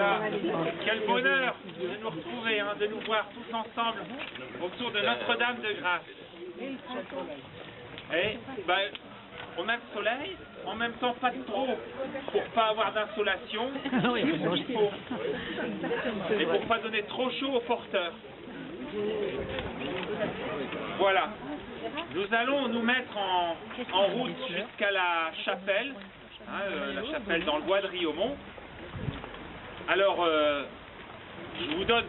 Voilà. Quel bonheur de nous retrouver, hein, de nous voir tous ensemble autour de Notre-Dame de Grâce. Et ben, on a le soleil, en même temps pas de trop, pour pas avoir d'insolation, et pour pas donner trop chaud aux porteurs. Voilà. Nous allons nous mettre en route jusqu'à la chapelle, hein, la chapelle dans le bois de Riaumont. Alors, je vous donne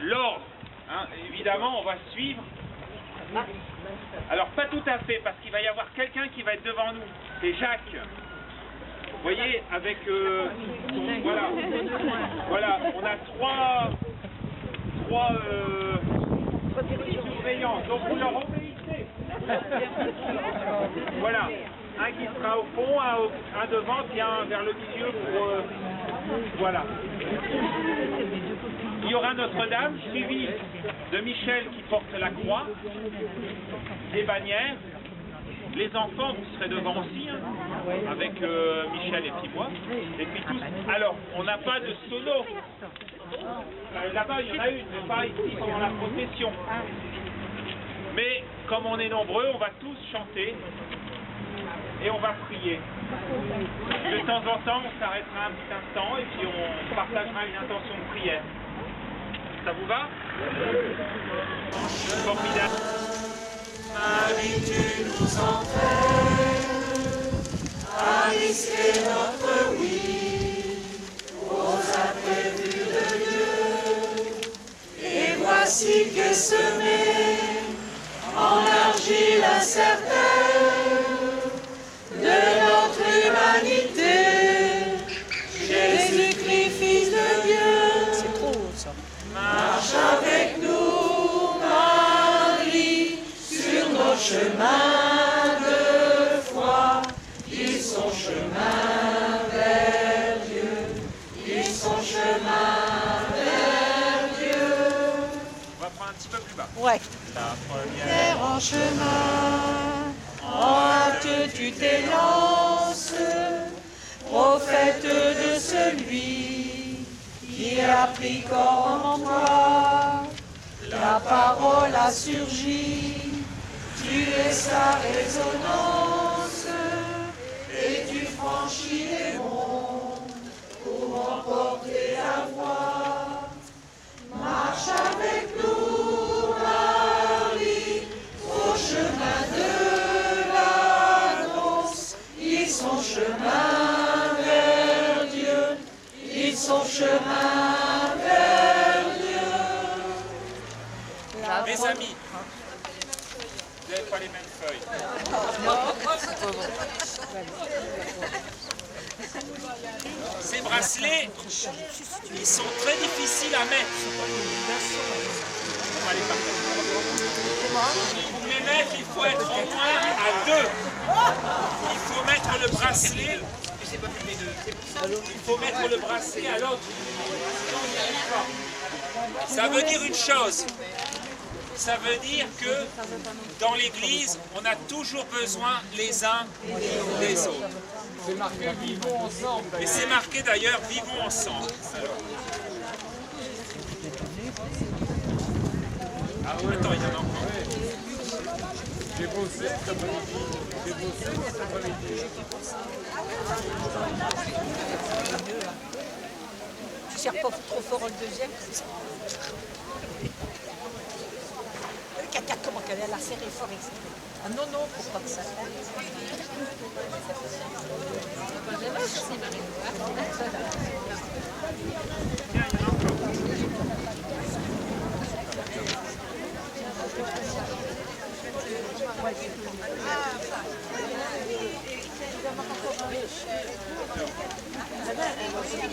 l'ordre. Hein. Évidemment, on va suivre. Alors, pas tout à fait, parce qu'il va y avoir quelqu'un qui va être devant nous. C'est Jacques. Vous voyez, avec... voilà, on a trois surveillants. Donc, vous leur obéissez. Voilà. Un qui sera au fond, un devant, puis un vers le milieu pour... voilà. Il y aura Notre-Dame, suivi de Michel qui porte la croix, des bannières. Les enfants, vous serez devant aussi, hein, avec Michel et puis moi. Et puis tous. Alors, on n'a pas de sono. Là-bas, il y en a une, mais pas ici pendant la procession. Mais comme on est nombreux, on va tous chanter. Et on va prier. De temps en temps, on s'arrêtera un petit instant et puis on partagera une intention de prière. Ça vous va? Formidable. Marie, tu nous entraînes à risquer notre oui aux imprévus de Dieu. Et voici qu'est semé en argile incertaine de notre humanité, Jésus-Christ, Fils de Dieu. C'est trop ça. Marche avec nous, Marie, sur nos chemins de foi. Ils sont chemin vers Dieu. Ils sont chemin vers Dieu. On va prendre un petit peu plus bas. Ouais. La première En chemin. En hâte tu t'élances, prophète de celui qui a pris corps en toi. La parole a surgi, tu es sa résonance, et tu franchis les monts pour emporter la voix. Marche avec nous, Marie, au chemin de son chemin vers Dieu, ils sont chemin vers Dieu. Mes amis, vous n'avez pas les mêmes feuilles. Ces bracelets, ils sont très difficiles à mettre. On va les partager. Pour les mettre, il faut être au moins à deux. Il faut mettre le bracelet. Il faut mettre le bracelet à l'autre. Ça veut dire une chose. Ça veut dire que dans l'église, on a toujours besoin les uns des autres. C'est marqué vivons ensemble. Et c'est marqué d'ailleurs vivons ensemble. Alors. Ah ouais, attends, il y en a encore. J'ai bossé cet après-midi. Tu ne serres pas trop fort le deuxième. Comment qu'elle a serré fort ici. Ah non, non, pour pas que ça.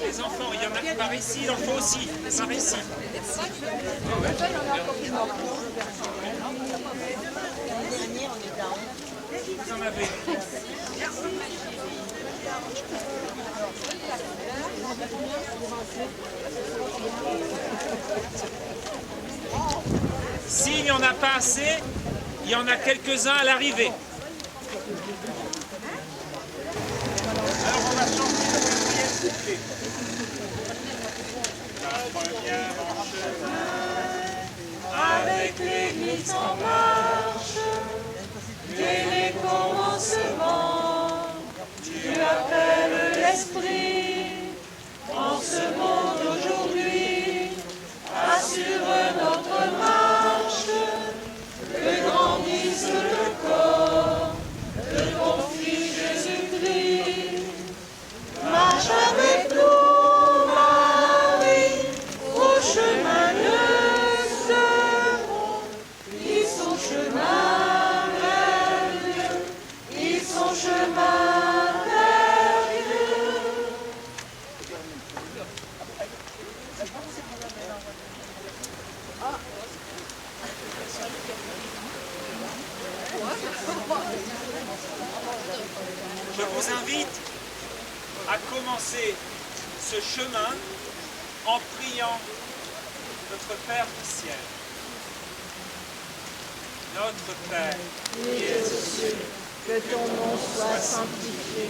Les enfants, il y en a par ici, il en faut aussi, par ici. Vous en avez. S'il n'y en a pas assez, il y en a quelques-uns à l'arrivée. Alors on va chanter le quatrième couplet. chemin vers Dieu. Je vous invite à commencer ce chemin en priant notre Père du ciel. Notre Père, Qui es aux cieux, que ton nom soit sanctifié,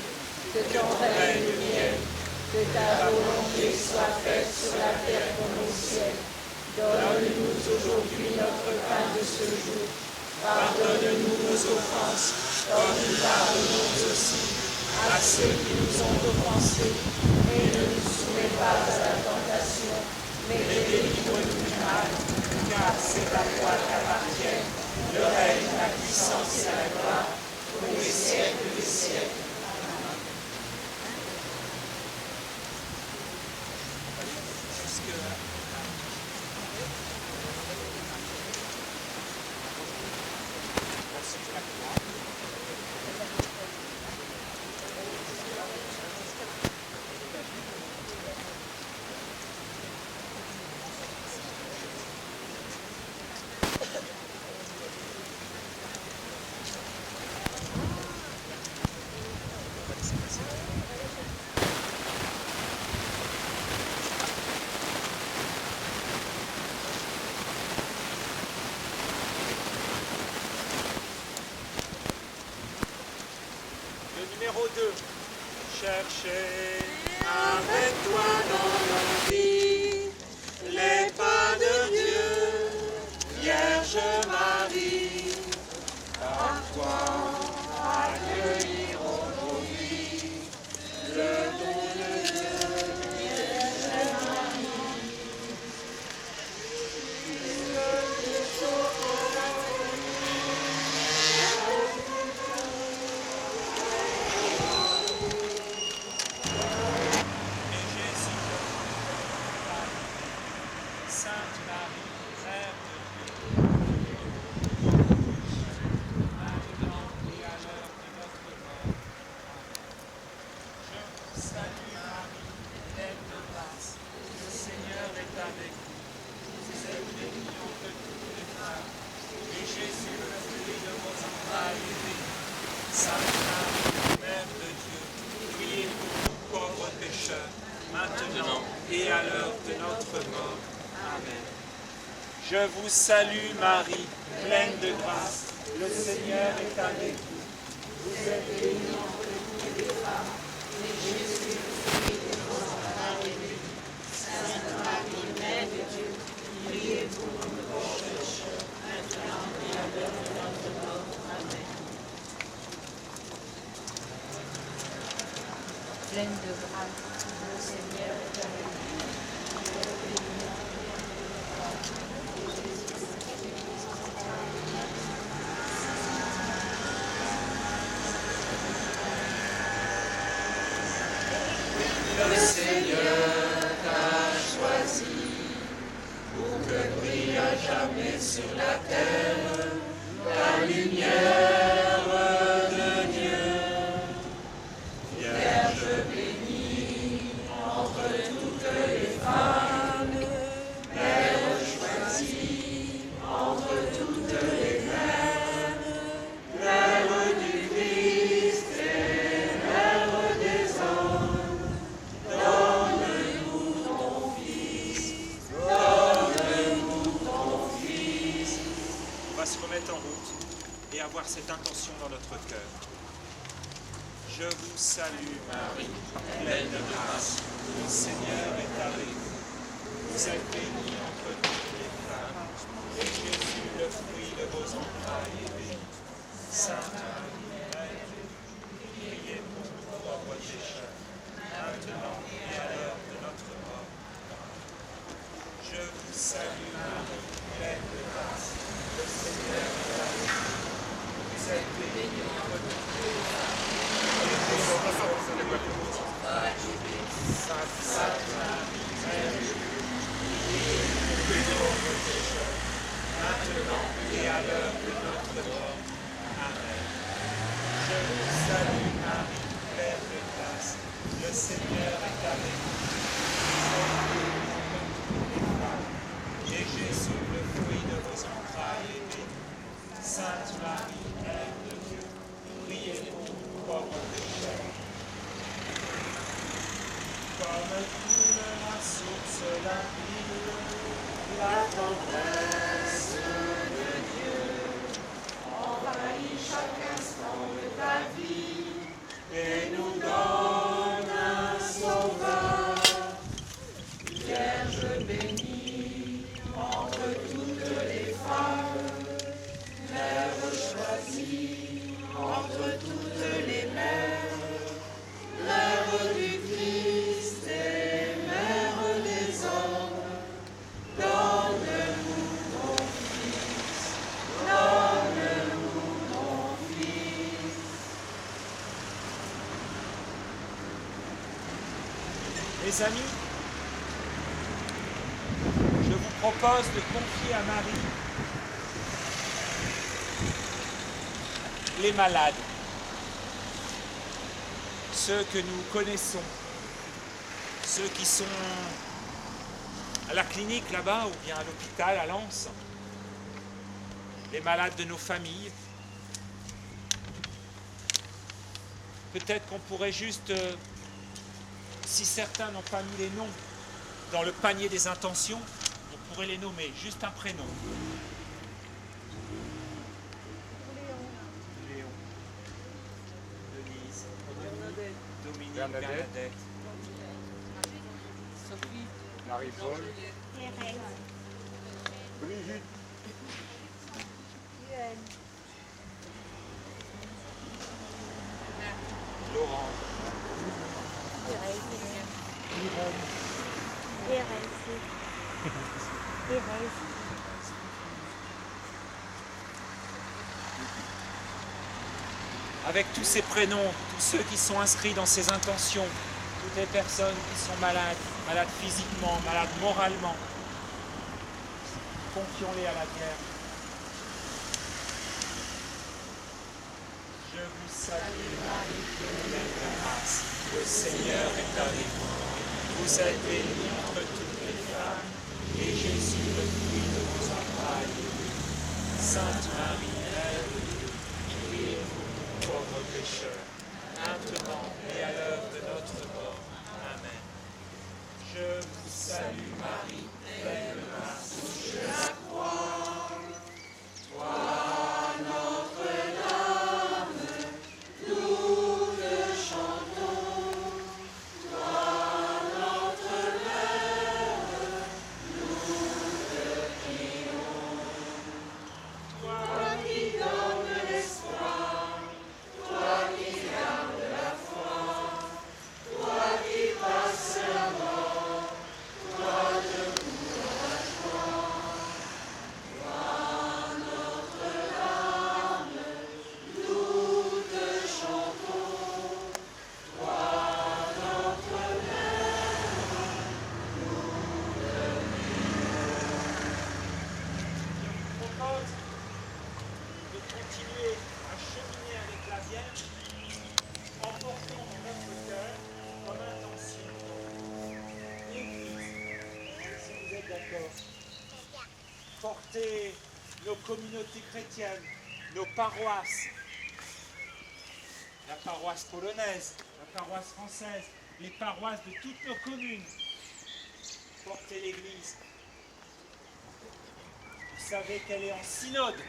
que ton règne vienne, que ta volonté soit faite sur la terre comme au ciel. Donne-nous aujourd'hui notre pain de ce jour. Pardonne-nous nos offenses, comme nous pardonnons aussi à ceux qui nous ont offensés. Et ne nous soumets pas à la tentation, mais délivre-nous du mal, car c'est à toi qu'appartiennent le règne, la puissance et la gloire, pour les siècles des siècles. numéro 2. Cherchez Avec toi dans nos vies, les pas de Dieu, Vierge Marie, par toi accueillir aujourd'hui le don de Dieu, Vierge Marie. Sainte Marie, Mère de Dieu, maintenant et à l'heure de notre mort. Je vous salue Marie, pleine de grâce. Le Seigneur est avec vous. Vous êtes bénie entre toutes les femmes, et Jésus, le fruit de vos entrailles, est béni. Sainte Marie, Mère de Dieu, priez pour nous pauvres pécheurs, maintenant et à l'heure de notre mort. Amen. Je vous salue Marie, pleine de grâce. Le Seigneur est avec vous. Vous êtes bénie entre toutes les femmes, et Jésus, le fruit de vos entrailles, est béni. Sainte Marie, Mère de Dieu, priez pour nous pauvres pécheurs, maintenant et à l'heure de notre mort. Amen. Pleine de grâce, le Seigneur est avec vous. Le Seigneur t'a choisi pour que brille à jamais sur la terre la lumière de Dieu. Vierge bénie entre toutes les femmes, Mère choisie entre toutes les mères, Mère du Christ et Mère des hommes. Donne-nous ton Fils, donne-nous ton Fils. On va se remettre en route et avoir cette intention dans notre cœur. Je vous salue Marie, pleine de grâce. Le Seigneur est avec vous. Vous êtes bénie entre toutes les femmes, et Jésus, le fruit de vos entrailles, est béni. Sainte Marie, Mère de Dieu, priez pour nous pauvres pécheurs, maintenant et à l'heure de notre mort. Je vous salue Marie, pleine de grâce. Le Seigneur est avec vous. Vous êtes bénie entre toutes les femmes, et Jésus, le fruit de vos entrailles, est béni. Sainte Marie, Mère de Dieu, priez pour nous pauvres pécheurs, maintenant et à l'heure de notre mort. Amen. Je vous salue Marie. Et Jésus, le fruit de vos entrailles, est béni. Sainte Marie, Mère de Dieu, priez pour nous pauvres pécheurs. Comme coule la source limpide, la tendresse de Dieu envahit chaque instant de ta vie et nous donne un sauveur. Vierge bénie entre toutes les femmes, Mère choisie entre toutes les mères, Mère du Christ et Mère des hommes, donne-nous ton Fils, donne-nous ton Fils. Les amis, je vous propose de confier à Marie les malades, ceux que nous connaissons, ceux qui sont à la clinique là-bas ou bien à l'hôpital à Lens, les malades de nos familles. Peut-être qu'on pourrait juste, si certains n'ont pas mis les noms dans le panier des intentions, on pourrait les nommer, juste un prénom. Léon, Denise, Dominique, Bernadette, Sophie, Marie-Paul, Brigitte, Laurent, avec tous ces prénoms, tous ceux qui sont inscrits dans ces intentions, toutes les personnes qui sont malades, malades physiquement, malades moralement, confions-les à la Vierge. Je vous salue Marie, pleine de grâce, le Seigneur est avec vous. Vous êtes bénie entre toutes les femmes, et Jésus, le fruit de vos entrailles, est béni. Sainte Marie, Mère de Dieu, priez pour nous pauvres pécheurs, maintenant et à l'heure de notre mort. Amen. Je vous salue Marie, pleine de grâce, touche la croix. Toi, Notre-Dame, nous te chantons. Toi, notre Mère, nous te prions. Toi qui donnes l'espoir, toi qui gardes la foi, toi qui passes la mort, toi debout dans la joie. Toi, Notre-Dame, nous te chantons. Toi, notre Mère, nous te prions. Je vous propose de continuer à cheminer avec la Vierge en portant dans notre cœur comme intention l'Église, si vous êtes d'accord. Porter nos communautés chrétiennes, nos paroisses, la paroisse polonaise, la paroisse française, les paroisses de toutes nos communes. Porter l'Église. Vous savez qu'elle est en synode.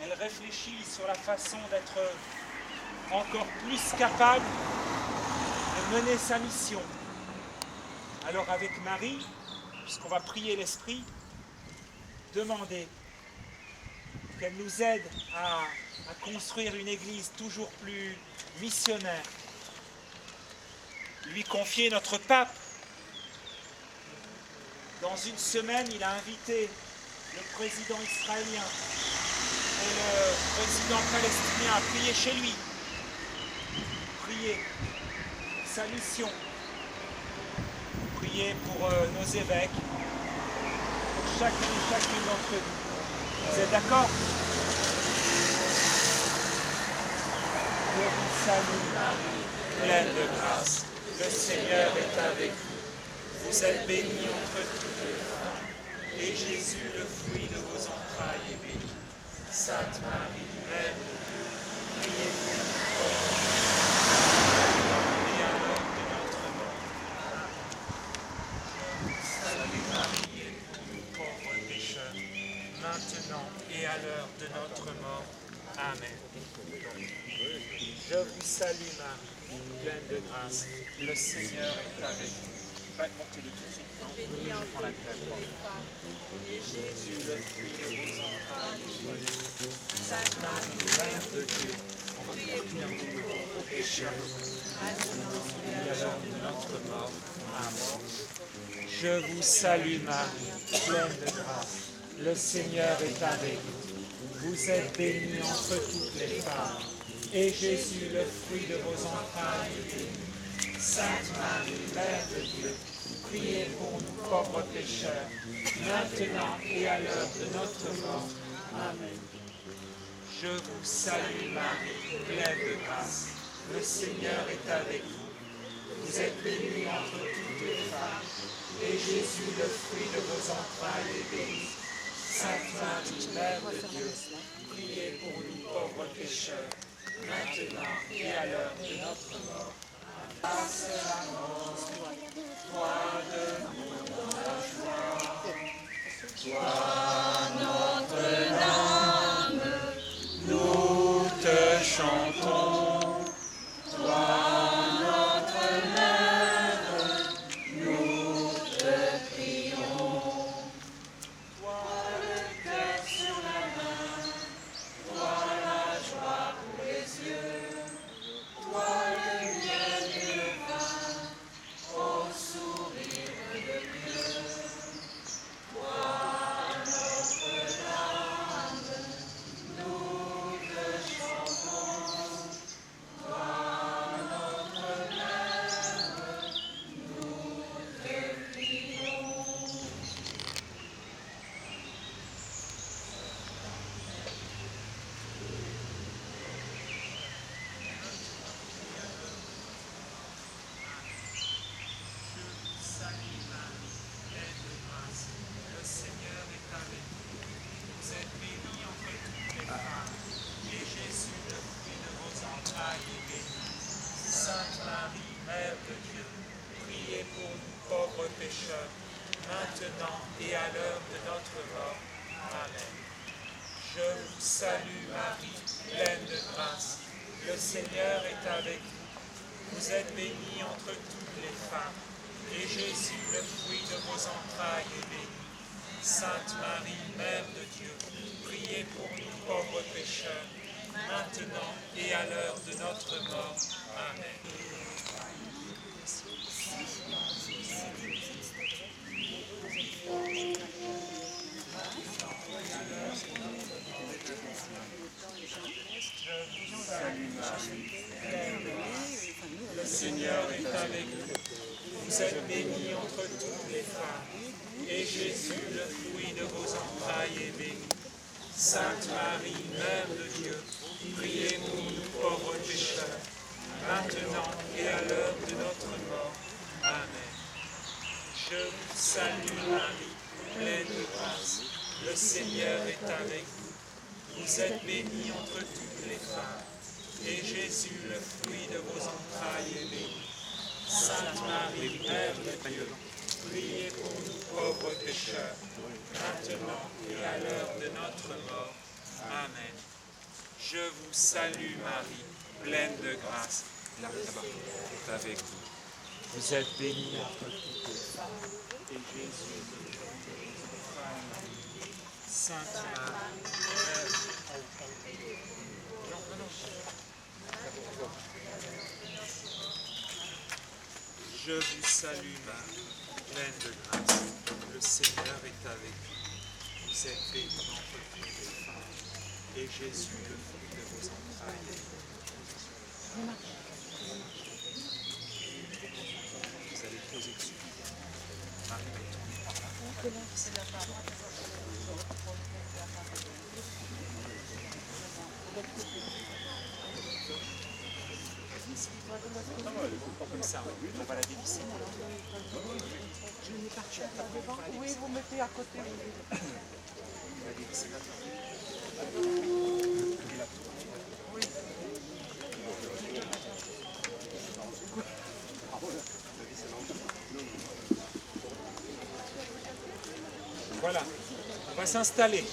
Elle réfléchit sur la façon d'être encore plus capable de mener sa mission. Alors avec Marie, puisqu'on va prier l'Esprit, demandez qu'elle nous aide à construire une Église toujours plus missionnaire. Lui confier notre pape. Dans une semaine, il a invité le président israélien et le président palestinien à prier chez lui. Prier sa mission. Prier pour nos évêques, pour chacun et chacune d'entre nous. Vous êtes d'accord? Je vous salue Marie, pleine de grâce. Le Seigneur est avec vous. Vous êtes bénie entre toutes les femmes, et Jésus, le fruit de vos entrailles, est béni. Sainte Marie, Mère de Dieu, priez pour nous pauvres et à l'heure de notre mort. Salut Marie, pour nous pauvres pécheurs, maintenant et à l'heure de notre mort. Amen. Je vous salue Marie, pleine de grâce, le Seigneur est avec vous. Faites monter le crucifix, je prends la crème. Et Jésus, le fruit de vos entrailles, est béni. Sainte Marie, Mère de Dieu, priez pour nous pauvres pécheurs, maintenant et à l'heure de notre mort. Amen. Je vous salue Marie, pleine de grâce, le Seigneur est avec vous. Vous êtes bénie entre toutes les femmes, et Jésus, le fruit de vos entrailles, est béni. Sainte Marie, Mère de Dieu, priez pour nous pauvres pécheurs, maintenant et à l'heure de notre mort. Amen. Je vous salue Marie, pleine de grâce, le Seigneur est avec vous. Vous êtes bénie entre toutes les femmes, et Jésus, le fruit de vos entrailles, est béni. Sainte Marie, Mère de Dieu, priez pour nous pauvres pécheurs, maintenant et à l'heure de notre mort. Grâce à la mort, toi de nous la joie, toi notre âme, nous te chantons, toi notre mère, nous te prions, toi le cœur sur la main, toi la joie pour les yeux, toi le miel et le vin, au sourire de Dieu. Toi notre âme, nous te chantons. Toi notre mère, nous te prions. Salut Marie, pleine de grâce, le Seigneur est avec vous. Vous êtes bénie entre toutes les femmes, et Jésus, le fruit de vos entrailles, est béni. Sainte Marie, Mère de Dieu, priez pour nous pauvres pécheurs, maintenant et à l'heure de notre mort. Amen. Je vous salue Marie, pleine de grâce, le Seigneur est avec vous. Vous êtes bénie entre toutes les femmes, et Jésus, le fruit de vos entrailles, est béni. Sainte Marie, Mère de Dieu, priez pour nous pauvres pécheurs, maintenant et à l'heure de notre mort. Amen. Je vous salue Marie, pleine de grâce, le Seigneur est avec vous. Vous êtes bénie entre toutes les femmes, et Jésus, le fruit de vos entrailles, est béni. Sainte Marie, Mère de Dieu, priez pour nous pauvres pécheurs, maintenant et à l'heure de notre mort. Amen. Je vous salue Marie, pleine de grâce, le Seigneur est avec vous. Vous êtes bénie entre toutes les femmes, et Jésus, le fruit de vos entrailles, est béni. Sainte Marie, Mère de Dieu, priez pour nous pauvres pécheurs, maintenant et à l'heure de notre mort. Amen. Je vous salue Marie, pleine de grâce, là-bas est avec vous. Vous êtes bénie entre toutes les femmes, et Jésus, le fruit de vos entrailles, est béni. Sainte Marie, Mère de Dieu, je vous salue Marie, pleine de grâce, le Seigneur est avec vous. Vous êtes bénie entre toutes les femmes, et Jésus, le fruit de vos entrailles, est béni. Vous allez poser dessus. Marie, Comme ça, on va la dévisser. Oui, vous mettez à côté. On va dévisser là. Voilà, on va s'installer.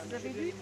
Vous avez lu?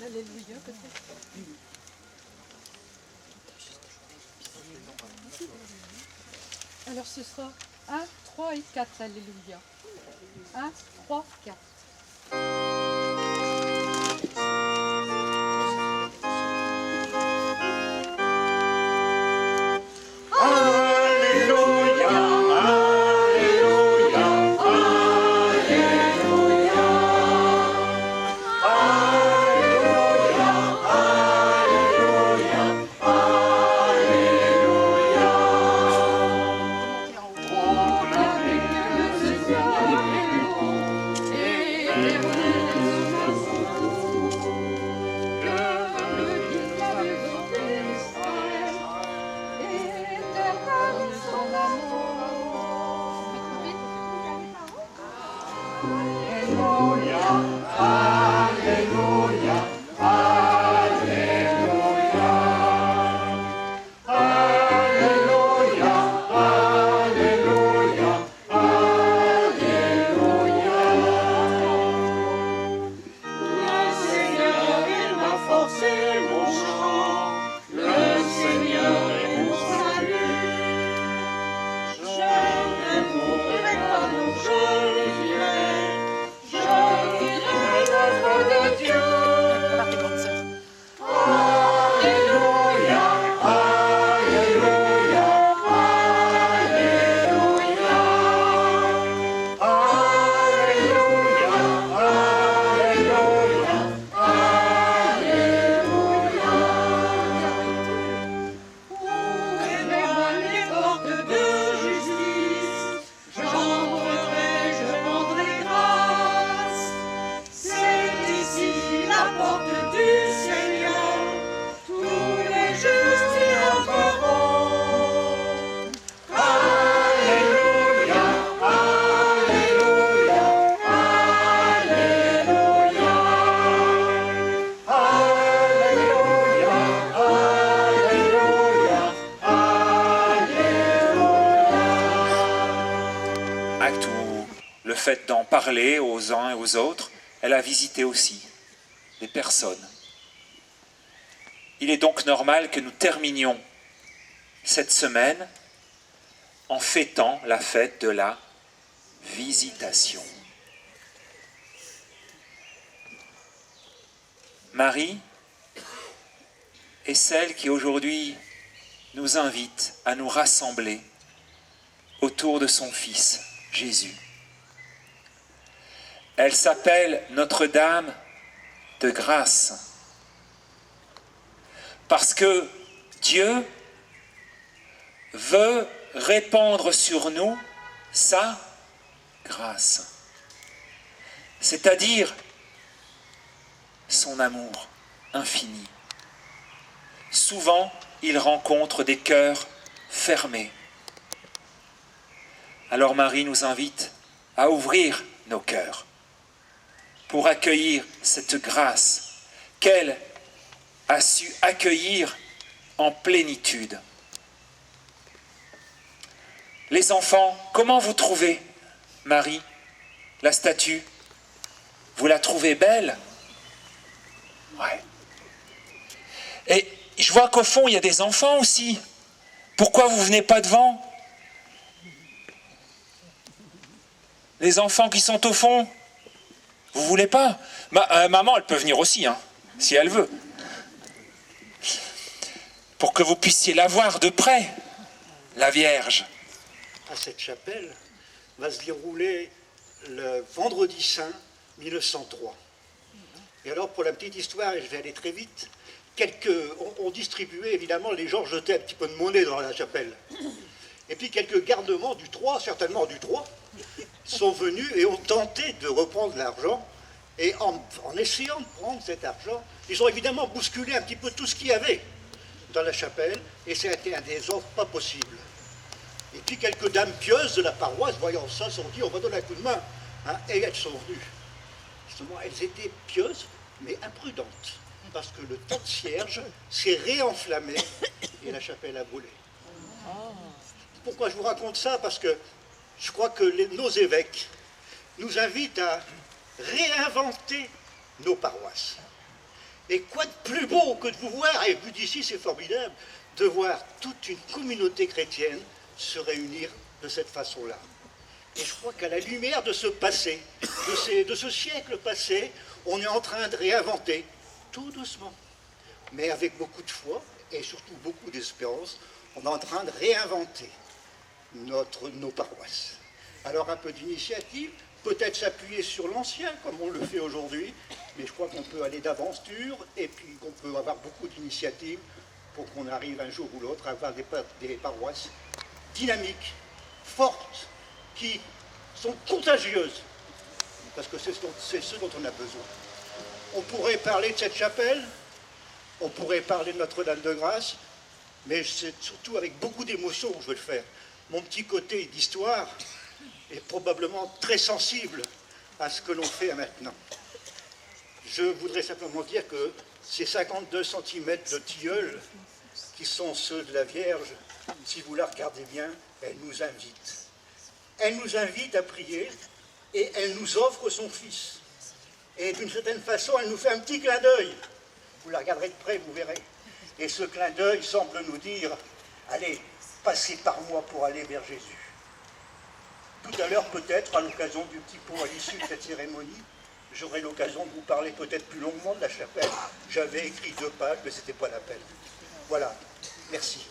Alléluia, peut-être. Alors ce sera 1, 3 et 4, Alléluia. 1, 3, 4. Et fait d'en parler aux uns et aux autres, elle a visité aussi des personnes. Il est donc normal que nous terminions cette semaine en fêtant la fête de la visitation. Marie est celle qui aujourd'hui nous invite à nous rassembler autour de son Fils, Jésus. Elle s'appelle Notre-Dame de grâce, parce que Dieu veut répandre sur nous sa grâce, c'est-à-dire son amour infini. Souvent, il rencontre des cœurs fermés. Alors Marie nous invite à ouvrir nos cœurs pour accueillir cette grâce qu'elle a su accueillir en plénitude. Les enfants, comment vous trouvez Marie, la statue? Vous la trouvez belle? Ouais. Et je vois qu'au fond, il y a des enfants aussi. Pourquoi vous ne venez pas devant? Les enfants qui sont au fond, vous voulez pas? Maman, elle peut venir aussi, hein, si elle veut. Pour que vous puissiez la voir de près, la Vierge. À cette chapelle va se dérouler le vendredi saint 1903. Et alors, pour la petite histoire, et je vais aller très vite, on distribuait, évidemment, les gens jetaient un petit peu de monnaie dans la chapelle. Et puis quelques gardements du 3, certainement du 3, sont venus et ont tenté de reprendre l'argent. Et en essayant de prendre cet argent, ils ont évidemment bousculé un petit peu tout ce qu'il y avait dans la chapelle, et ça a été un désordre pas possible. Et puis quelques dames pieuses de la paroisse, voyant ça, se sont dit, on va donner un coup de main. Hein, et elles sont venues. Justement, elles étaient pieuses, mais imprudentes, parce que le temps de cierge s'est réenflammé et la chapelle a brûlé. Pourquoi je vous raconte ça? Parce que je crois que nos évêques nous invitent à réinventer nos paroisses. Et quoi de plus beau que de vous voir, et vu d'ici c'est formidable, de voir toute une communauté chrétienne se réunir de cette façon-là. Et je crois qu'à la lumière de ce passé, de ce siècle passé, on est en train de réinventer, tout doucement, mais avec beaucoup de foi et surtout beaucoup d'espérance, on est en train de réinventer nos paroisses. Alors un peu d'initiative, peut-être s'appuyer sur l'ancien, comme on le fait aujourd'hui, mais je crois qu'on peut aller d'aventure et puis qu'on peut avoir beaucoup d'initiatives pour qu'on arrive un jour ou l'autre à avoir des paroisses dynamiques, fortes, qui sont contagieuses, parce que c'est ce dont on a besoin. On pourrait parler de cette chapelle, on pourrait parler de Notre-Dame de Grâce, mais c'est surtout avec beaucoup d'émotion que je veux le faire. Mon petit côté d'histoire est probablement très sensible à ce que l'on fait maintenant. Je voudrais simplement dire que ces 52 cm de tilleul, qui sont ceux de la Vierge, si vous la regardez bien, elle nous invite. Elle nous invite à prier et elle nous offre son Fils. Et d'une certaine façon, elle nous fait un petit clin d'œil. Vous la regarderez de près, vous verrez. Et ce clin d'œil semble nous dire, allez, passez par moi pour aller vers Jésus. Tout à l'heure, peut-être, à l'occasion du petit pot à l'issue de cette cérémonie, j'aurai l'occasion de vous parler peut-être plus longuement de la chapelle. J'avais écrit 2 pages, mais ce n'était pas la peine. Voilà, merci.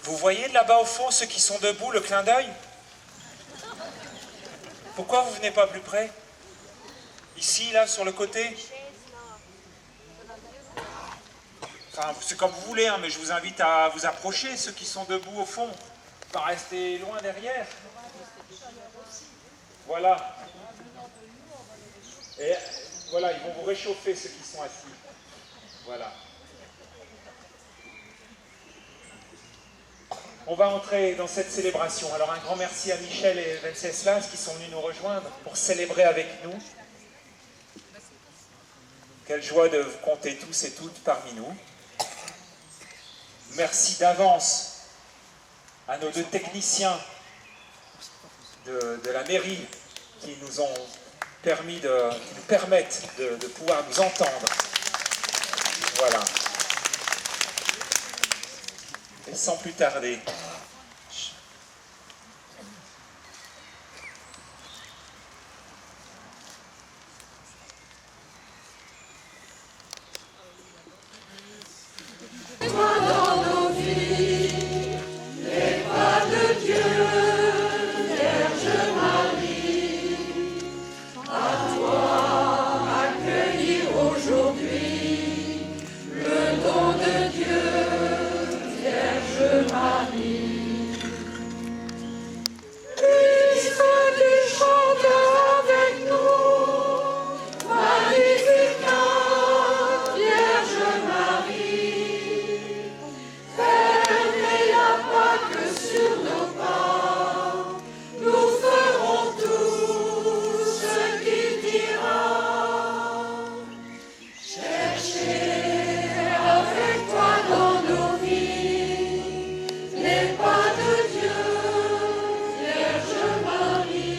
Vous voyez là-bas au fond ceux qui sont debout, le clin d'œil? Pourquoi vous venez pas plus près? Ici, là, sur le côté? Enfin, c'est comme vous voulez, hein, mais je vous invite à vous approcher, ceux qui sont debout au fond. Pas rester loin derrière. Voilà. Et voilà, ils vont vous réchauffer, ceux qui sont assis. Voilà. On va entrer dans cette célébration. Alors un grand merci à Michel et Venceslas qui sont venus nous rejoindre pour célébrer avec nous. Quelle joie de vous compter tous et toutes parmi nous. Merci d'avance à nos deux techniciens de la mairie qui nous ont permis qui nous permettent de pouvoir nous entendre. Voilà. Et sans plus tarder, Dans nos vies, les pas de Dieu, Vierge Marie, à toi accueillir aujourd'hui le don de Dieu, Vierge Marie. Puisque tu chantes avec nous, Magnificat, Vierge Marie. Fermez la voie que sur nos pas, nous ferons tout ce qu'il dira. Cherchez avec toi dans nos vies les pas de Dieu, Vierge Marie.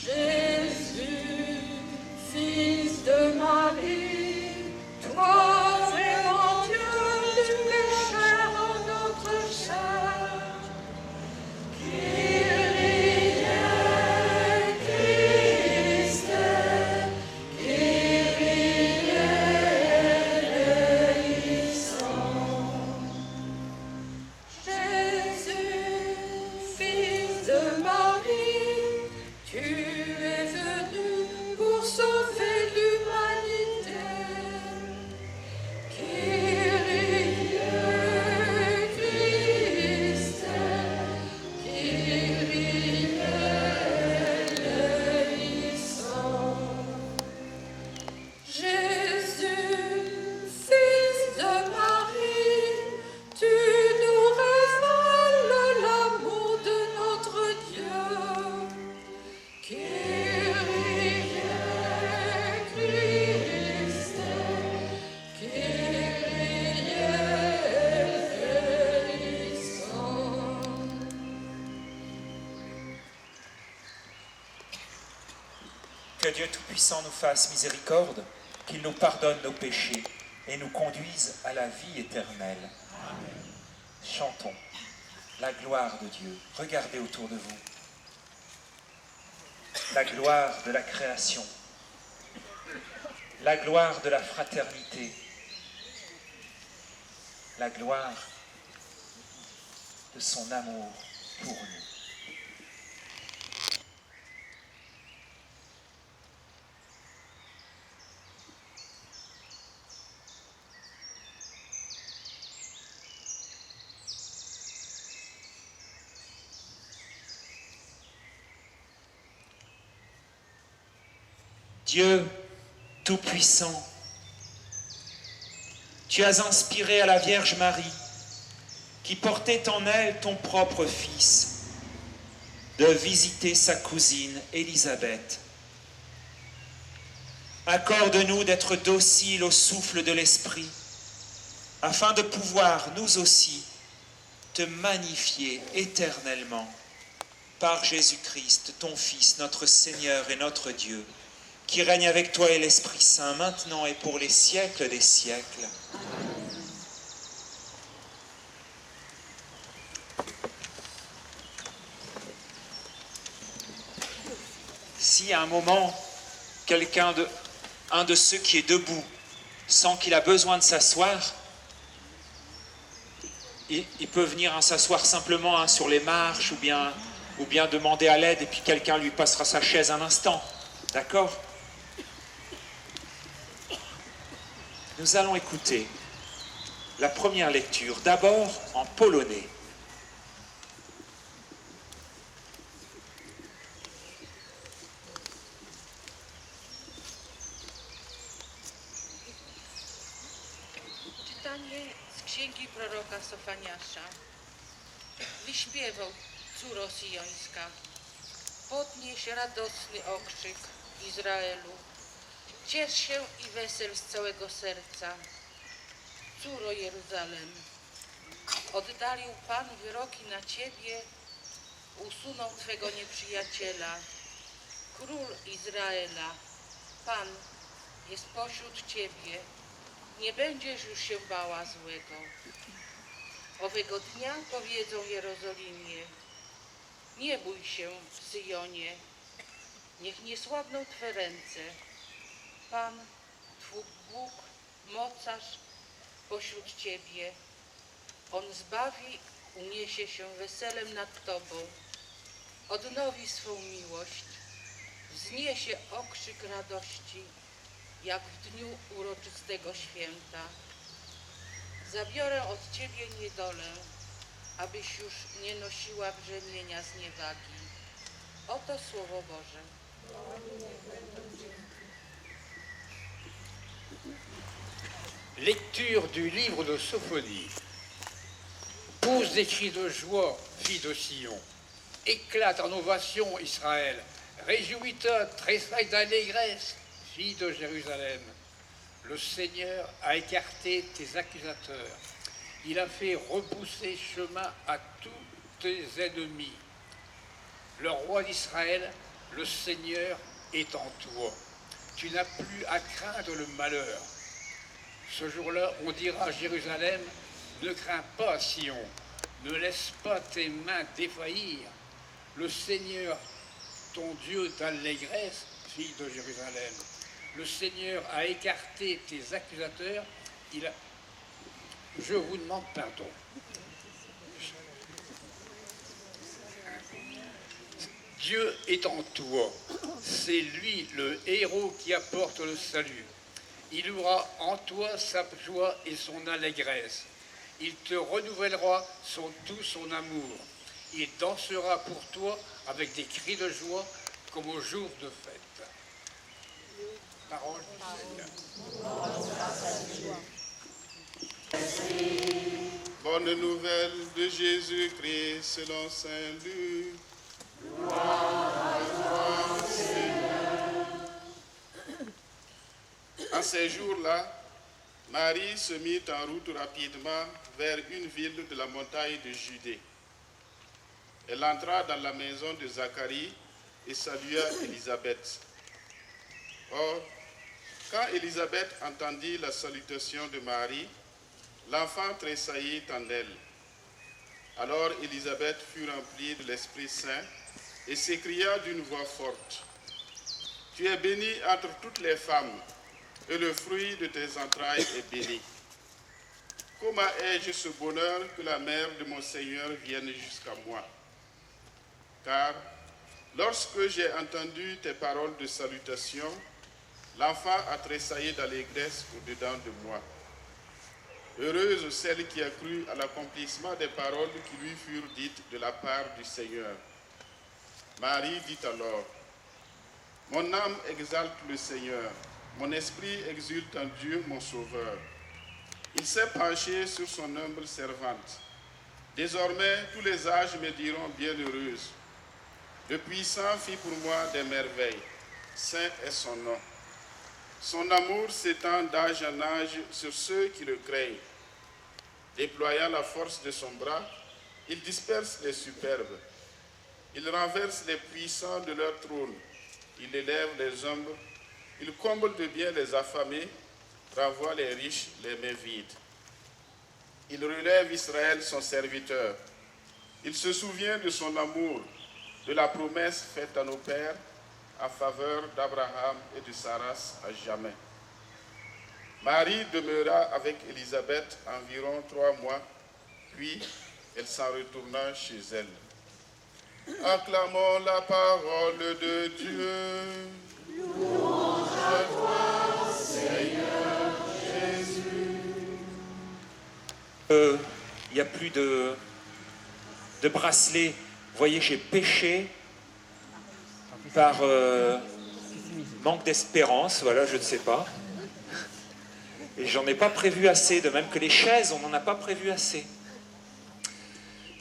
Jésus, fils de Marie, toi vraiment Dieu, tu es cher en notre chair. Kyrie Christe, Kyrie eleison. Jésus, fils de Marie, tu es venu pour sauver l'humanité. Kyrie Christe, Kyrie eleison. Jésus, fils de Marie, tu nous révèles l'amour de notre Dieu. Kyrie Christe, Kyrie eleison. que Dieu Tout-Puissant nous fasse miséricorde, qu'il nous pardonne nos péchés et nous conduise à la vie éternelle. Chantons la gloire de Dieu. Regardez autour de vous. La gloire de la création, la gloire de la fraternité, la gloire de son amour pour nous. Dieu Tout-Puissant, tu as inspiré à la Vierge Marie, qui portait en elle ton propre Fils, de visiter sa cousine Élisabeth. Accorde-nous d'être dociles au souffle de l'Esprit, afin de pouvoir, nous aussi, te magnifier éternellement par Jésus-Christ, ton Fils, notre Seigneur et notre Dieu, qui règne avec toi et l'Esprit Saint, maintenant et pour les siècles des siècles. Si à un moment, un de ceux qui est debout, sent qu'il a besoin de s'asseoir, il peut venir s'asseoir simplement sur les marches ou bien demander à l'aide et puis quelqu'un lui passera sa chaise un instant. D'accord ? Nous allons écouter la première lecture, d'abord en polonais. Czytanie z księgi proroka Sofaniasza. Wyśpiewał córo Syjońska, podnieś radosny okrzyk Izraelu. Ciesz się i wesel z całego serca, córo Jeruzalem. Oddalił Pan wyroki na Ciebie, usunął Twego nieprzyjaciela. Król Izraela, Pan jest pośród Ciebie, nie będziesz już się bała złego. Owego dnia powiedzą Jerozolimie, nie bój się, Syjonie, niech nie słabną Twe ręce. Pan, Twój Bóg, mocarz pośród Ciebie, On zbawi, uniesie się weselem nad Tobą, odnowi swą miłość, wzniesie okrzyk radości, jak w dniu uroczystego święta. Zabiorę od Ciebie niedolę, abyś już nie nosiła brzemienia zniewagi. Oto Słowo Boże. Lecture du livre de Sophonie. Pousse des cris de joie, fille de Sion. Éclate en ovation, Israël. Réjouis-toi, tressaille d'allégresse, fille de Jérusalem. Le Seigneur a écarté tes accusateurs. Il a fait repousser chemin à tous tes ennemis. Le roi d'Israël, le Seigneur, est en toi. Tu n'as plus à craindre le malheur. Ce jour-là, on dira à Jérusalem, ne crains pas, Sion, ne laisse pas tes mains défaillir. Le Seigneur, ton Dieu d'allégresse, fille de Jérusalem. Le Seigneur a écarté tes accusateurs. Je vous demande pardon. Dieu est en toi. C'est lui le héros qui apporte le salut. Il aura en toi sa joie et son allégresse. Il te renouvellera tout son amour. Il dansera pour toi avec des cris de joie comme au jour de fête. Parole du Seigneur. Bonne nouvelle de Jésus-Christ selon saint Luc. Gloire à toi, Seigneur. En ces jours-là, Marie se mit en route rapidement vers une ville de la montagne de Judée. Elle entra dans la maison de Zacharie et salua Élisabeth. Or, quand Élisabeth entendit la salutation de Marie, l'enfant tressaillit en elle. Alors Élisabeth fut remplie de l'Esprit Saint et s'écria d'une voix forte, « Tu es bénie entre toutes les femmes, et le fruit de tes entrailles est béni. Comment ai-je ce bonheur que la mère de mon Seigneur vienne jusqu'à moi? Car lorsque j'ai entendu tes paroles de salutation, l'enfant a tressailli d'allégresse au-dedans de moi. Heureuse celle qui a cru à l'accomplissement des paroles qui lui furent dites de la part du Seigneur. » Marie dit alors, « Mon âme exalte le Seigneur, mon esprit exulte en Dieu mon Sauveur. Il s'est penché sur son humble servante. Désormais, tous les âges me diront bienheureuse. Le Puissant fit pour moi des merveilles. Saint est son nom. Son amour s'étend d'âge en âge sur ceux qui le craignent. Déployant la force de son bras, il disperse les superbes. Il renverse les puissants de leur trône. Il élève les humbles. Il comble de bien les affamés, renvoie les riches les mains vides. Il relève Israël son serviteur. Il se souvient de son amour, de la promesse faite à nos pères en faveur d'Abraham et de Saras à jamais. Marie demeura avec Élisabeth environ 3 mois, puis elle s'en retourna chez elle. Acclamons la parole de Dieu. Louange à toi, Seigneur Jésus. Il n'y a plus de bracelet. Vous voyez, j'ai péché par manque d'espérance, voilà, je ne sais pas. Et j'en ai pas prévu assez, de même que les chaises, on n'en a pas prévu assez.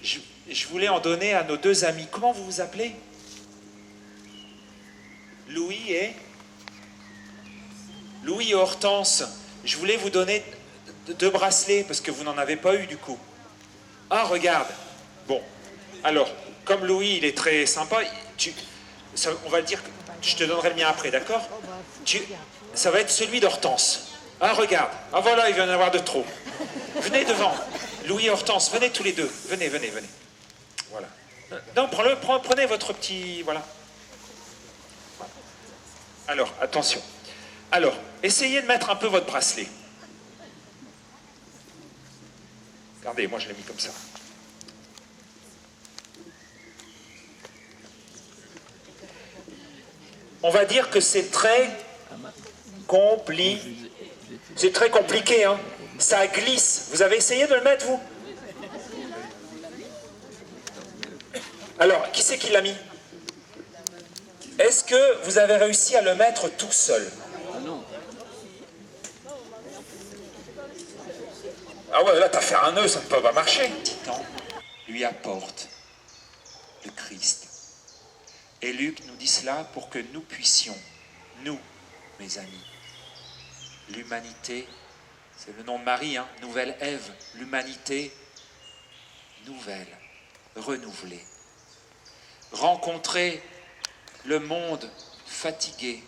Je voulais en donner à nos deux amis. Comment vous vous appelez? Louis et Hortense. Je voulais vous donner 2 bracelets, parce que vous n'en avez pas eu du coup. Ah, regarde. Bon, alors, comme Louis, il est très sympa, on va dire que je te donnerai le mien après, d'accord? Ça va être celui d'Hortense. Ah, regarde. Ah, voilà, il vient d'en avoir de trop. Venez devant. Louis et Hortense, venez tous les deux. Venez, venez, venez. Voilà. Non, prenez votre petit... Voilà. Alors, attention. Alors, essayez de mettre un peu votre bracelet. Regardez, moi je l'ai mis comme ça. On va dire que c'est très C'est très compliqué, hein. Ça glisse. Vous avez essayé de le mettre, vous? Alors, qui c'est qui l'a mis? Est-ce que vous avez réussi à le mettre tout seul? Ah ouais, là, t'as fait un nœud, ça ne peut pas marcher. Titan lui apporte le Christ. Et Luc nous dit cela pour que nous puissions, nous, mes amis, l'humanité, c'est le nom de Marie, hein, nouvelle Ève, l'humanité nouvelle, renouvelée. Rencontrer le monde fatigué,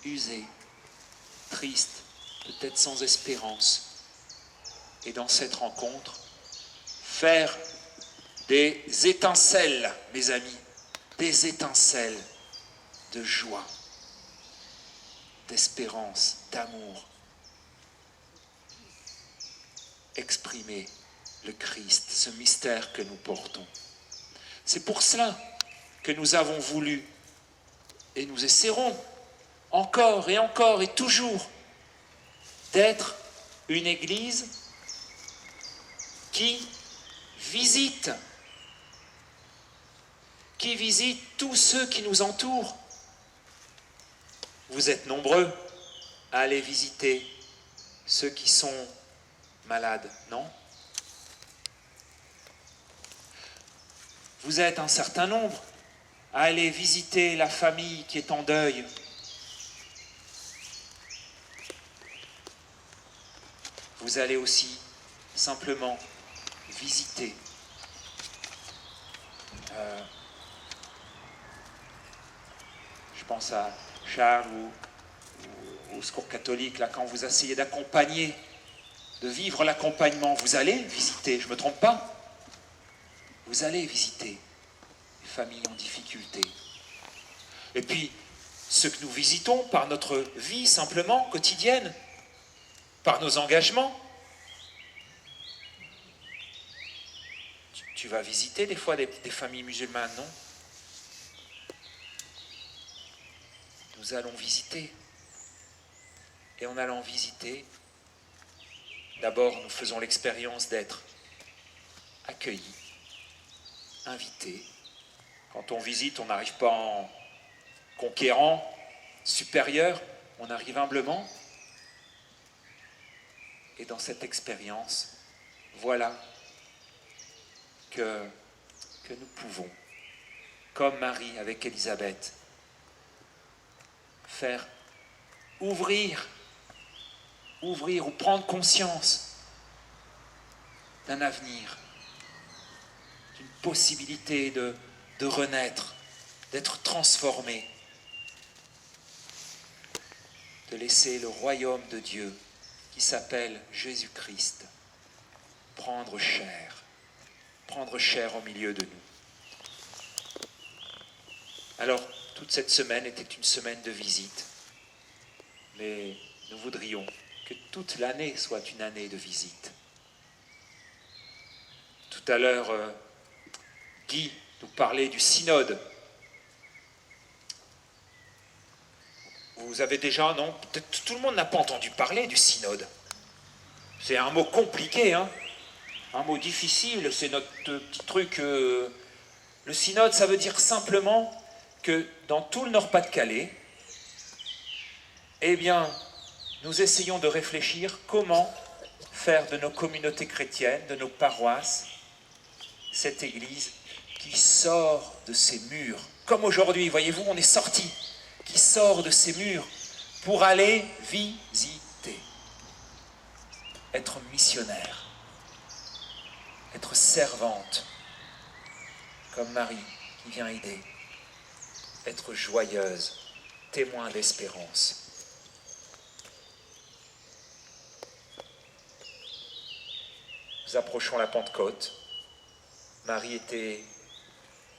usé, triste, peut-être sans espérance. Et dans cette rencontre, faire des étincelles, mes amis, des étincelles de joie, d'espérance, d'amour. Exprimer le Christ, ce mystère que nous portons. C'est pour cela que nous avons voulu, et nous essaierons encore et toujours, d'être une Église qui visite tous ceux qui nous entourent. Vous êtes nombreux à aller visiter ceux qui sont malades, non? Vous êtes un certain nombre à aller visiter la famille qui est en deuil. Vous allez aussi simplement visiter je pense à Charles ou au Secours catholique, là, quand vous essayez d'accompagner, de vivre l'accompagnement, vous allez visiter, je ne me trompe pas? Vous allez visiter les familles en difficulté. Et puis, ce que nous visitons par notre vie simplement quotidienne, par nos engagements. Tu vas visiter des fois des familles musulmanes, non? Nous allons visiter. Et en allant visiter, d'abord nous faisons l'expérience d'être accueillis, invités. Quand on visite, on n'arrive pas en conquérant, supérieur, on arrive humblement. Et dans cette expérience, voilà que nous pouvons, comme Marie avec Élisabeth, faire ouvrir ou prendre conscience d'un avenir, d'une possibilité de renaître, d'être transformé, de laisser le royaume de Dieu qui s'appelle Jésus-Christ prendre chair au milieu de nous. Alors, toute cette semaine était une semaine de visite, mais nous voudrions que toute l'année soit une année de visite. Tout à l'heure, Guy nous parlait du synode. Vous avez déjà, non? Peut-être tout le monde n'a pas entendu parler du synode. C'est un mot compliqué, hein? Un mot difficile, c'est notre petit truc. Le synode, ça veut dire simplement que dans tout le Nord-Pas-de-Calais, eh bien, nous essayons de réfléchir comment faire de nos communautés chrétiennes, de nos paroisses, cette Église qui sort de ses murs. Comme aujourd'hui, voyez-vous, on est sorti, qui sort de ses murs pour aller visiter, être missionnaire, être servante, comme Marie qui vient aider, être joyeuse, témoin d'espérance. Nous approchons la Pentecôte. Marie était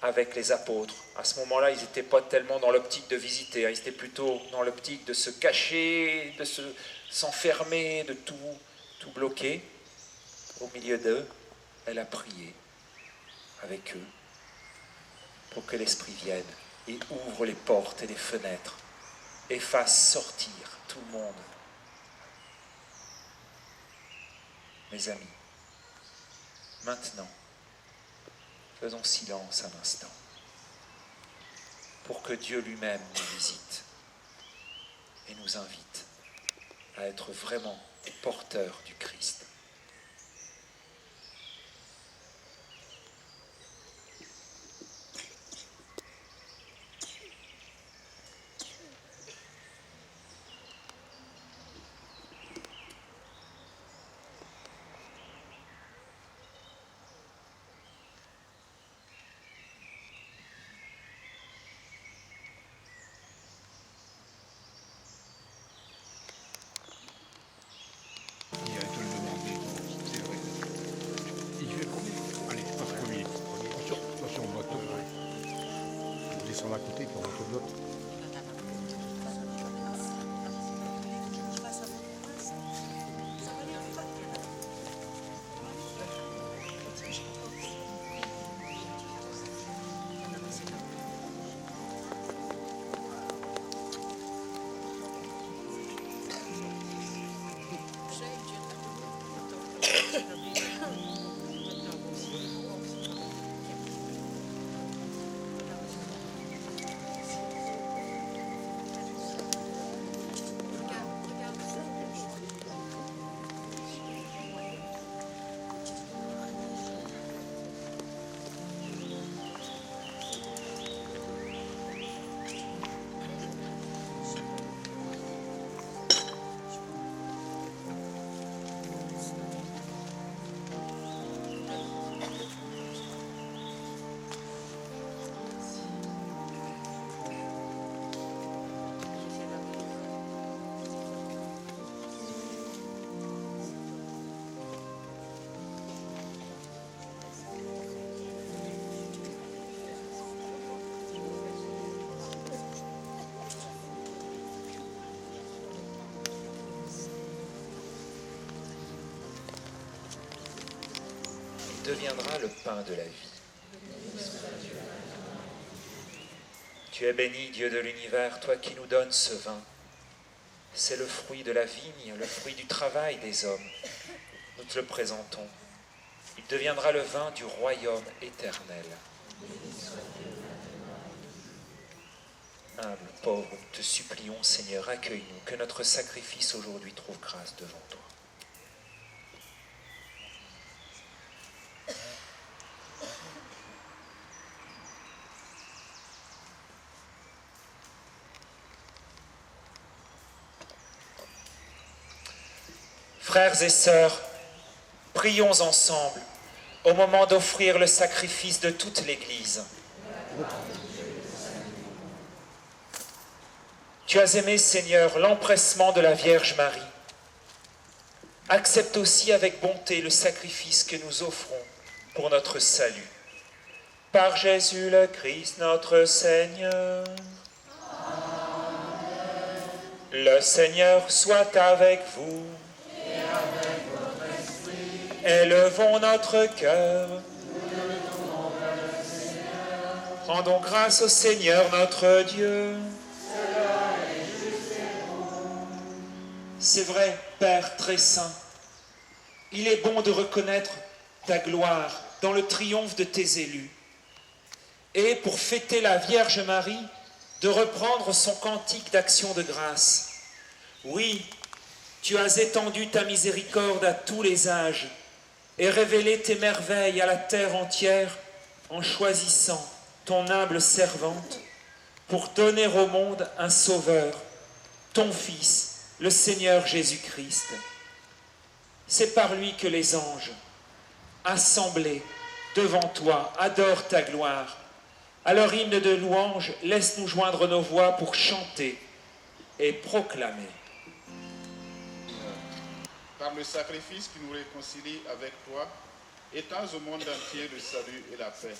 avec les apôtres. À ce moment-là, ils n'étaient pas tellement dans l'optique de visiter, ils étaient plutôt dans l'optique de se cacher, de s'enfermer, de tout bloquer. Au milieu d'eux, elle a prié avec eux pour que l'Esprit vienne et ouvre les portes et les fenêtres et fasse sortir tout le monde. Mes amis, maintenant, faisons silence un instant pour que Dieu lui-même nous visite et nous invite à être vraiment porteurs du Christ. Descendre à côté pour rentrer de l'autre. Deviendra le pain de la vie. Tu es béni, Dieu de l'univers, toi qui nous donnes ce vin. C'est le fruit de la vigne, le fruit du travail des hommes. Nous te le présentons. Il deviendra le vin du royaume éternel. Humble, pauvre, nous te supplions, Seigneur, accueille-nous, que notre sacrifice aujourd'hui trouve grâce devant toi. Frères et sœurs, prions ensemble au moment d'offrir le sacrifice de toute l'Église. Tu as aimé, Seigneur, l'empressement de la Vierge Marie. Accepte aussi avec bonté le sacrifice que nous offrons pour notre salut. Par Jésus le Christ, notre Seigneur. Amen. Le Seigneur soit avec vous. Élevons notre cœur. Rendons grâce au Seigneur notre Dieu. C'est vrai, Père très saint, il est bon de reconnaître ta gloire dans le triomphe de tes élus. Et pour fêter la Vierge Marie, de reprendre son cantique d'action de grâce. Oui, Tu as étendu ta miséricorde à tous les âges et révélé tes merveilles à la terre entière en choisissant ton humble servante pour donner au monde un sauveur, ton Fils, le Seigneur Jésus-Christ. C'est par lui que les anges, assemblés devant toi, adorent ta gloire. À leur hymne de louange, laisse-nous joindre nos voix pour chanter et proclamer. Par le sacrifice qui nous réconcilie avec toi, étends au monde entier le salut et la paix.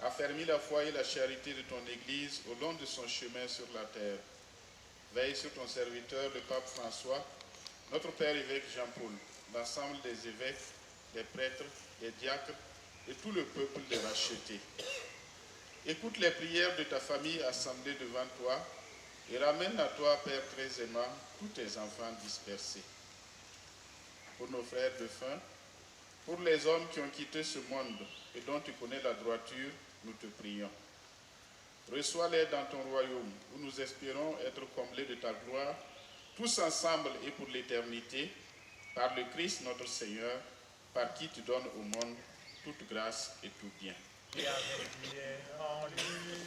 Affermis la foi et la charité de ton Église au long de son chemin sur la terre. Veille sur ton serviteur, le pape François, notre Père évêque Jean-Paul, l'ensemble des évêques, des prêtres, des diacres et tout le peuple des rachetés. Écoute les prières de ta famille assemblée devant toi et ramène à toi, Père très aimant, tous tes enfants dispersés. Pour nos frères défunts, pour les hommes qui ont quitté ce monde et dont tu connais la droiture, nous te prions. Reçois-les dans ton royaume, où nous espérons être comblés de ta gloire, tous ensemble et pour l'éternité, par le Christ notre Seigneur, par qui tu donnes au monde toute grâce et tout bien. Et avec lui et en lui.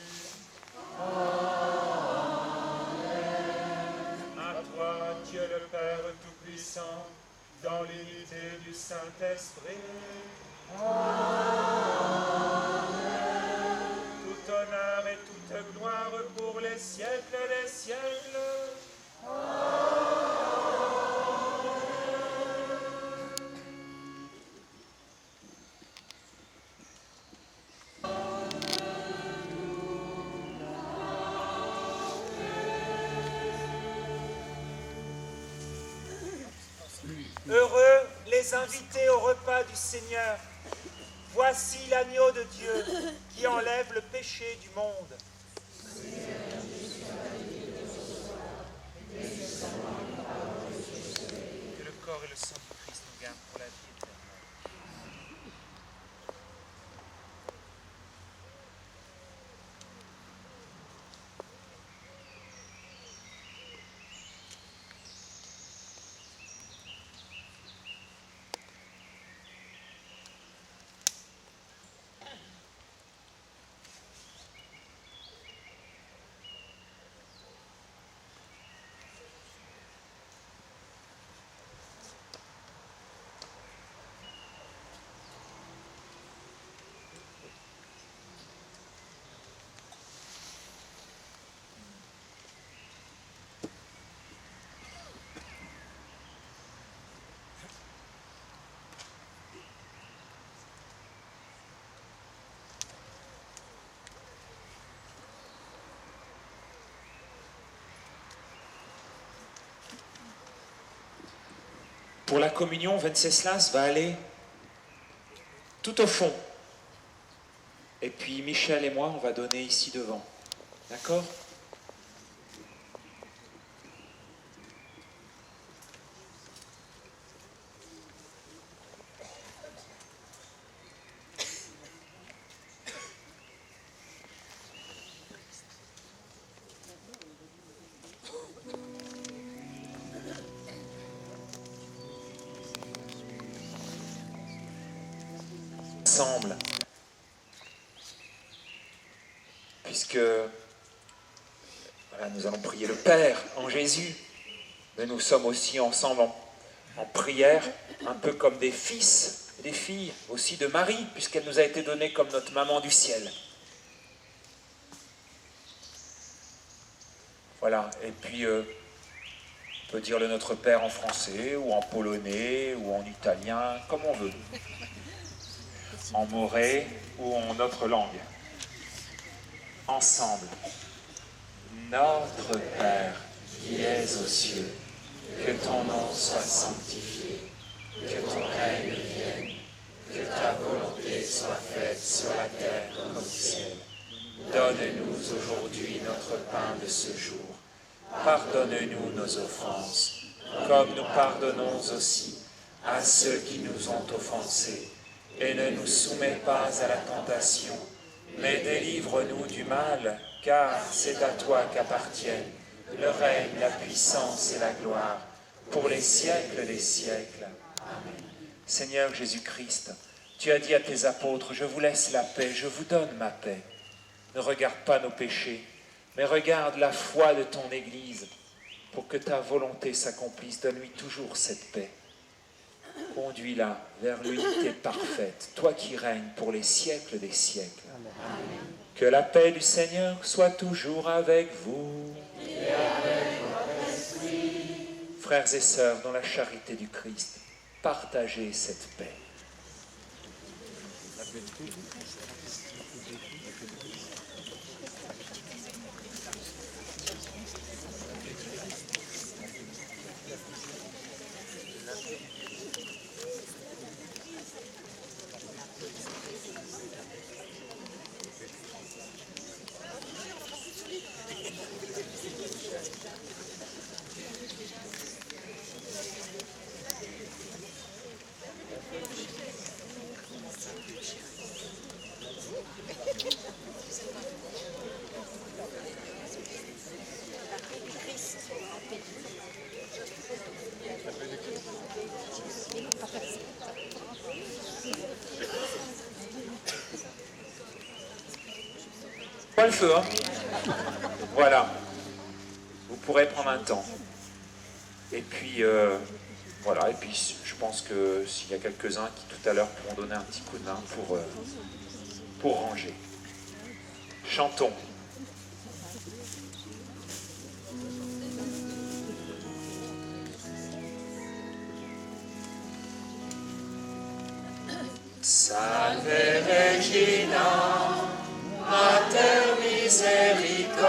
Amen. À toi, Dieu le Père Tout-Puissant, dans l'unité du Saint-Esprit. Tout honneur et toute gloire pour les siècles des siècles. Heureux les invités au repas du Seigneur. Voici l'agneau de Dieu qui enlève le péché du monde. Que le corps et le sang du Christ nous gardent pour la vie éternelle. Pour la communion, Venceslas va aller tout au fond. Et puis Michel et moi, on va donner ici devant. D'accord ? Ensemble, puisque voilà, nous allons prier le Père en Jésus, mais nous sommes aussi ensemble en prière, un peu comme des fils et des filles aussi de Marie, puisqu'elle nous a été donnée comme notre maman du ciel. Voilà, et puis on peut dire le Notre Père en français, ou en polonais, ou en italien, comme on veut. En moré ou en notre langue. Ensemble. Notre Père qui es aux cieux, que ton nom soit sanctifié, que ton règne vienne, que ta volonté soit faite sur la terre comme au ciel. Donne-nous aujourd'hui notre pain de ce jour. Pardonne-nous nos offenses, comme nous pardonnons aussi à ceux qui nous ont offensés. Et ne nous soumets pas à la tentation, mais délivre-nous du mal, car c'est à toi qu'appartiennent le règne, la puissance et la gloire, pour les siècles des siècles. Amen. Seigneur Jésus-Christ, tu as dit à tes apôtres, je vous laisse la paix, je vous donne ma paix. Ne regarde pas nos péchés, mais regarde la foi de ton Église. Pour que ta volonté s'accomplisse, donne-lui toujours cette paix. Conduis-la vers l'unité parfaite, toi qui règnes pour les siècles des siècles. Amen. Que la paix du Seigneur soit toujours avec vous. Et avec votre esprit. Frères et sœurs, dans la charité du Christ, partagez cette paix. Pas le feu, hein? Voilà. Vous pourrez prendre un temps. Et puis, voilà. Et puis, je pense que s'il y a quelques-uns qui tout à l'heure pourront donner un petit coup de main pour ranger. Chantons. Salve Regina, Mater misericordiae,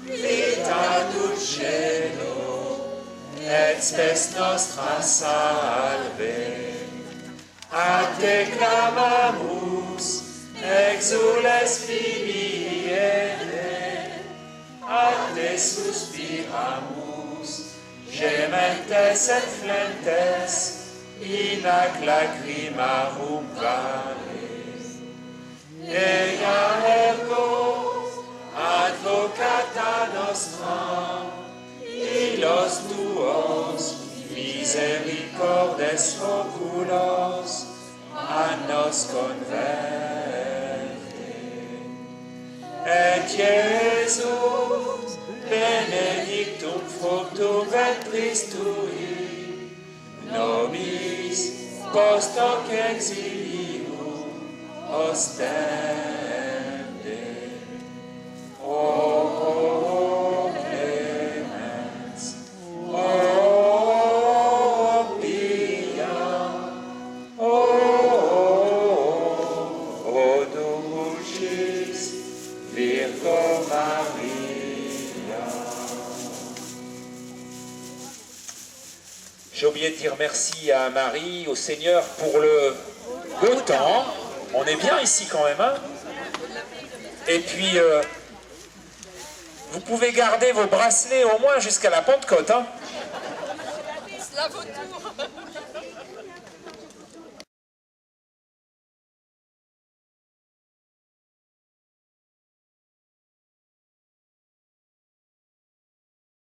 vita dulcelo, et spes nostra salve. A te clamamus, exules filiere, a te suspiramus, gementes et flentes, in ac lacrimarum vale. Ea ergo advocata nostra, illos tuos misericordes oculos a nos converte. Et Jesus benedictum fructum ventris tui, nobis post hoc exilium ostende. O clemens, o pia, o dulcis Virgo Maria. J'ai oublié de dire merci à Marie, au Seigneur pour le beau temps. On est bien ici quand même, hein? Et puis, vous pouvez garder vos bracelets au moins jusqu'à la Pentecôte, hein? Cela vaut tout.